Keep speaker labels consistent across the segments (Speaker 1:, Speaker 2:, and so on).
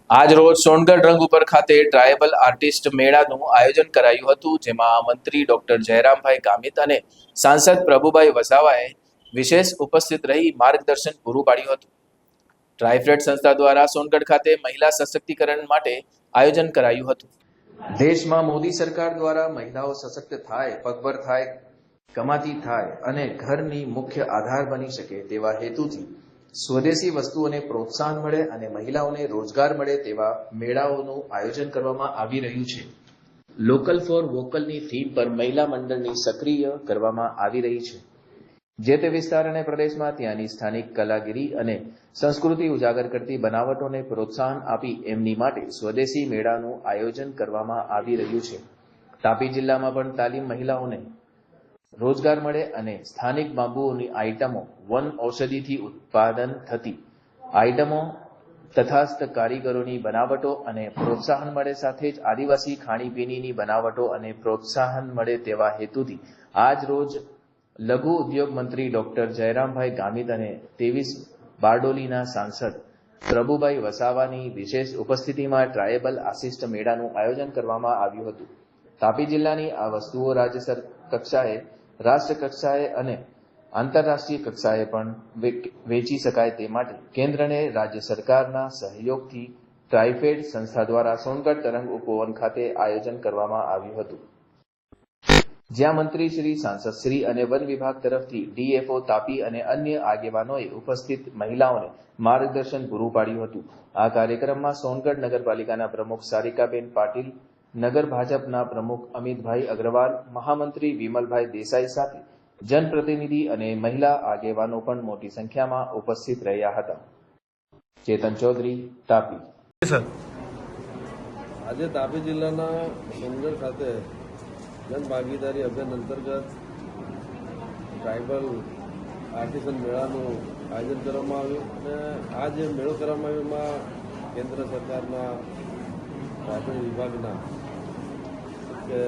Speaker 1: આજ રોજ સોનગઢ રંગઉપર ખાતે ટ્રાયબલ આર્ટિસ્ટ મેળાનું આયોજન કરાયું હતું, જેમાં મંત્રી ડોક્ટર જયરામભાઈ ગામિત અને સાંસદ પ્રભુભાઈ વસાવાએ વિશેષ ઉપસ્થિત રહી માર્ગદર્શન પૂરું પાડ્યું હતું. ટ્રાઇફેડ સંસ્થા દ્વારા સોનગઢ ખાતે મહિલા સશક્તિકરણ માટે આયોજન કરાયું હતું. દેશમાં મોદી સરકાર દ્વારા મહિલાઓ સશક્ત થાય, પગભર થાય, કમાતી થાય અને ઘરની મુખ્ય આધાર બની શકે તેવા હેતુથી સ્વદેશી વસ્તુઓને પ્રોત્સાહન મળે અને મહિલાઓને રોજગાર મળે તેવા મેળાઓનું આયોજન કરવામાં આવી રહ્યું છે. લોકલ ફોર વોકલની થીમ પર મહિલા મંડળની સક્રિય કરવામાં આવી રહી છે. જે તે વિસ્તાર અને પ્રદેશમાં ત્યાંની સ્થાનિક કલાગીરી અને સંસ્કૃતિ ઉજાગર કરતી બનાવટોને પ્રોત્સાહન આપી એમની માટે સ્વદેશી મેળાનું આયોજન કરવામાં આવી રહ્યું છે. તાપી જિલ્લામાં પણ તાલીમ મહિલાઓને રોજગાર મળે અને સ્થાનિક બાંબુઓની આઇટમો, વન ઔષધિથી ઉત્પાદન થતી આઇટમો તથાસ્થ કારીગરોની બનાવટો અને પ્રોત્સાહન મળે, સાથે જ આદિવાસી ખાણીપીણીની બનાવટો અને પ્રોત્સાહન મળે તેવા હેતુથી આજ રોજ લઘુ ઉદ્યોગ મંત્રી ડોક્ટર જયરામભાઈ ગામિત અને 23 બારડોલીના સાંસદ પ્રભુભાઈ વસાવાની વિશેષ ઉપસ્થિતિમાં ટ્રાયબલ આર્ટિસ્ટ મેળાનું આયોજન કરવામાં આવ્યું હતું. તાપી જિલ્લાની આ વસ્તુઓ રાજ્ય કક્ષાએ, રાષ્ટ્ર કક્ષાએ અને આંતરરાષ્ટ્રીય કક્ષાએ પણ વેચી શકાય તે માટે કેન્દ્ર અને રાજ્ય સરકારના સહયોગથી ટ્રાઇફેડ સંસ્થા દ્વારા સોનગઢ તરંગ ઉપવન ખાતે આયોજન કરવામાં આવ્યું હતું, જ્યાં મંત્રી શ્રી, સાંસદ શ્રી અને વન વિભાગ તરફથી ડીએફઓ તાપી અને અન્ય આગેવાનોએ ઉપસ્થિત મહિલાઓને માર્ગદર્શન પૂરું પાડ્યું હતું. આ કાર્યક્રમમાં સોનગઢ નગરપાલિકાના પ્રમુખ સારિકાબેન પાટીલ, નગર ભાજપના પ્રમુખ અમિતભાઈ અગ્રવાલ, મહામંત્રી વિમલભાઈ દેસાઈ સાથે જનપ્રતિનિધિ અને મહિલા આગેવાનો પણ મોટી સંખ્યામાં ઉપસ્થિત રહ્યા હતા. ચેતન ચૌધરી, તાપી.
Speaker 2: આજે તાપી જિલ્લાના સોનગઢ ખાતે જન ભાગીદારી અભિયાન અંતર્ગત ટ્રાઇબલ આર્ટિસન મેળાનું આયોજન કરવામાં આવ્યું અને આ જે મેળો કરવામાં આવ્યો એમાં કેન્દ્ર સરકારના ટ્રાઇબલ વિભાગના કે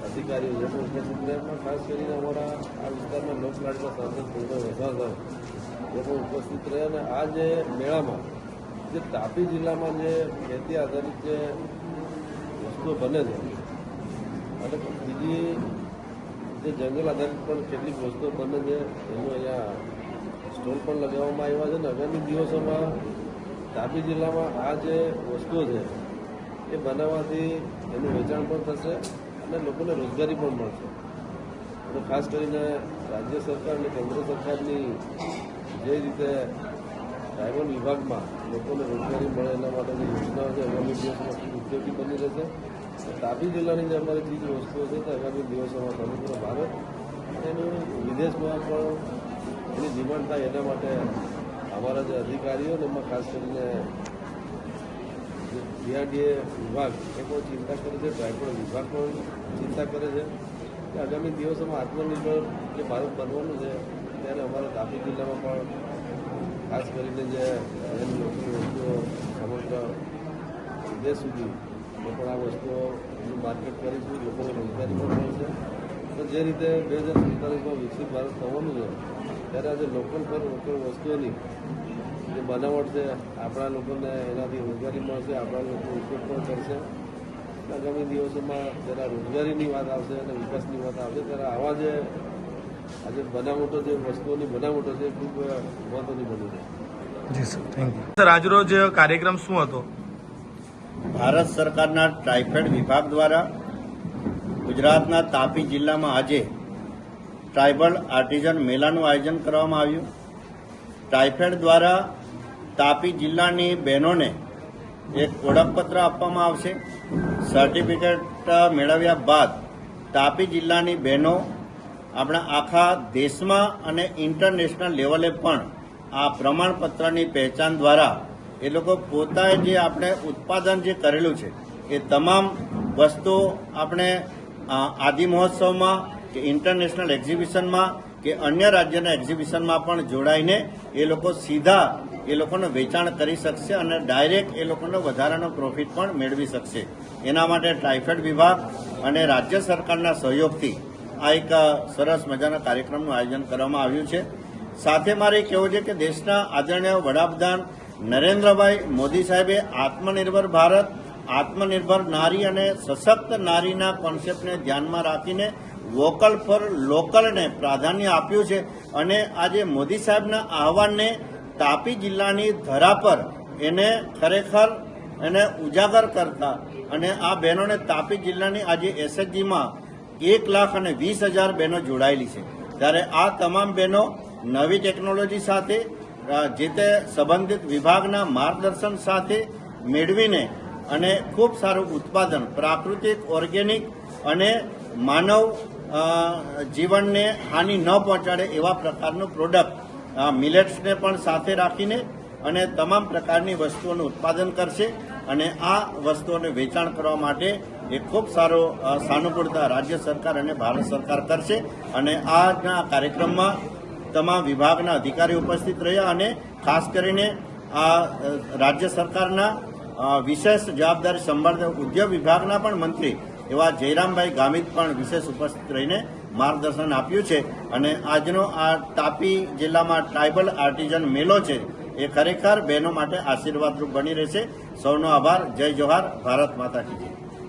Speaker 2: અધિકારીઓ જે પણ ઉપસ્થિત રહ્યા, ખાસ કરીને અમારા આ વિસ્તારના લોકલાડીના સાંસદ પ્રભુભાઈ વસાવા જે પણ ઉપસ્થિત રહ્યા અને આ જે મેળામાં જે તાપી જિલ્લામાં જે ખેતી આધારિત જે વસ્તુઓ બને છે અને બીજી જે જંગલ આધારિત પણ કેટલીક વસ્તુઓ બને છે એનું અહીંયા સ્ટોલ પણ લગાવવામાં આવ્યા છે અને આગામી દિવસોમાં તાપી જિલ્લામાં આ જે વસ્તુઓ છે એ બનાવવાથી એનું વેચાણ પણ થશે અને લોકોને રોજગારી પણ મળશે. અને ખાસ કરીને રાજ્ય સરકાર અને કેન્દ્ર સરકારની જે રીતે ટ્રાઇબલ વિભાગમાં લોકોને રોજગારી મળે એના માટેની યોજનાઓ છે આગામી દિવસોમાં ખૂબ ઉપયોગી બની રહેશે. તાપી જિલ્લાની જે અમારી ચીજ વસ્તુઓ છે તે આગામી દિવસોમાં સમગ્ર ભારત એનું વિદેશમાં પણ એની ડિમાન્ડ થાય એના માટે અમારા જે અધિકારીઓ ને એમાં ખાસ કરીને ડીઆરડીએ વિભાગ એ પણ ચિંતા કરે છે, ટ્રાઇબલ વિભાગ પણ ચિંતા કરે છે કે આગામી દિવસોમાં આત્મનિર્ભર જે ભારત બનવાનું છે ત્યારે અમારા તાપી જિલ્લામાં પણ ખાસ કરીને જે વસ્તુઓ સમગ્ર વિદેશ સુધી એ પણ આ વસ્તુઓનું માર્કેટ કરીશું, લોકોને રોજગારી પણ મળશે. તો જે રીતે 2047માં વિકસિત ભારત થવાનું છે ત્યારે આજે લોકલ પર લોકલ વસ્તુઓની જે બનાવટ છે આપણા લોકોને એનાથી રોજગારી મળશે, આપણા લોકો ઉપયોગ પણ કરશે. આગામી દિવસોમાં જ્યારે રોજગારીની વાત આવશે અને વિકાસની વાત આવશે ત્યારે આવા જે આજે બનાવટો જે વસ્તુઓની બનાવટો છે ખૂબ મહત્વની બની છે.
Speaker 3: જી સર, થેન્ક યુ. સર, આજરોજ કાર્યક્રમ શું હતો?
Speaker 4: ભારત સરકારના ટ્રાઇફેડ વિભાગ દ્વારા ગુજરાતના તાપી જિલ્લામાં આજે ટ્રાઇબલ આર્ટિઝન મેળાનું આયોજન કરવામાં આવ્યું. ટ્રાઇફેડ દ્વારા તાપી જિલ્લાની બહેનોને એક ઓળખપત્ર આપવામાં આવશે. સર્ટિફિકેટ મેળવ્યા બાદ તાપી જિલ્લાની બહેનો આપણા આખા દેશમાં અને ઇન્ટરનેશનલ લેવલે પણ આ પ્રમાણપત્રની પહેચાન દ્વારા એ લોકો પોતાએ જે આપણે ઉત્પાદન જે કરેલું છે એ તમામ વસ્તુઓ આપણે આદિ મહોત્સવમાં કે ઇન્ટરનેશનલ એક્ઝિબિશનમાં કે અન્ય રાજ્યના એક્ઝિબિશનમાં પણ જોડાઈને એ લોકો સીધા એ લોકોનું વેચાણ કરી શકશે અને ડાયરેક્ટ એ લોકોનો વધારાનો પ્રોફિટ પણ મેળવી શકશે. એના માટે ટ્રાઇફેડ વિભાગ અને રાજ્ય સરકારના સહયોગથી આ એક સરસ મજાના કાર્યક્રમનું આયોજન કરવામાં આવ્યું છે. સાથે મારે કહેવું છે કે દેશના આદરણીય વડાપ્રધાન નરેન્દ્રભાઈ મોદી સાહેબે આત્મનિર્ભર ભારત, આત્મનિર્ભર નારી અને સશક્ત નારીના કોન્સેપ્ટને ધ્યાનમાં રાખીને વોકલ ફોર લોકલને પ્રાધાન્ય આપ્યું છે. અને આજે મોદી સાહેબના આહવાનને તાપી જિલ્લાની ધરા પર એને ખરેખર એને ઉજાગર કરતા અને આ બહેનોને તાપી જિલ્લાની આજે એસએચજીમાં 1,20,000 બહેનો જોડાયેલી છે. ત્યારે આ તમામ બહેનો નવી ટેકનોલોજી સાથે જે તે સંબંધિત વિભાગના માર્ગદર્શન સાથે મેળવીને અને ખૂબ સારું ઉત્પાદન પ્રાકૃતિક, ઓર્ગેનિક અને માનવ જીવનને હાનિ ન પહોંચાડે એવા પ્રકારનું પ્રોડક્ટ મિલેટ્સને પણ સાથે રાખીને અને તમામ પ્રકારની વસ્તુઓનું ઉત્પાદન કરશે. અને આ વસ્તુઓને વેચાણ કરવા માટે એક ખૂબ સારો સાનુકૂળતા રાજ્ય સરકાર અને ભારત સરકાર કરશે. અને આજના કાર્યક્રમમાં તમામ વિભાગના અધિકારીઓ ઉપસ્થિત રહ્યા અને ખાસ કરીને આ રાજ્ય સરકારના વિશેષ જવાબદારી સંભાળતા ઉદ્યોગ વિભાગના પણ મંત્રી એવા જયરામભાઈ ગામિત પણ વિશેષ ઉપસ્થિત રહીને માર્ગદર્શન આપ્યું છે. અને આજનો આ તાપી જિલ્લામાં ટ્રાઇબલ આર્ટિઝન મેળો છે એ ખરેખર બહેનો માટે આશીર્વાદરૂપ બની રહેશે. સૌનો આભાર. જય જોહાર. ભારત માતા કી જય.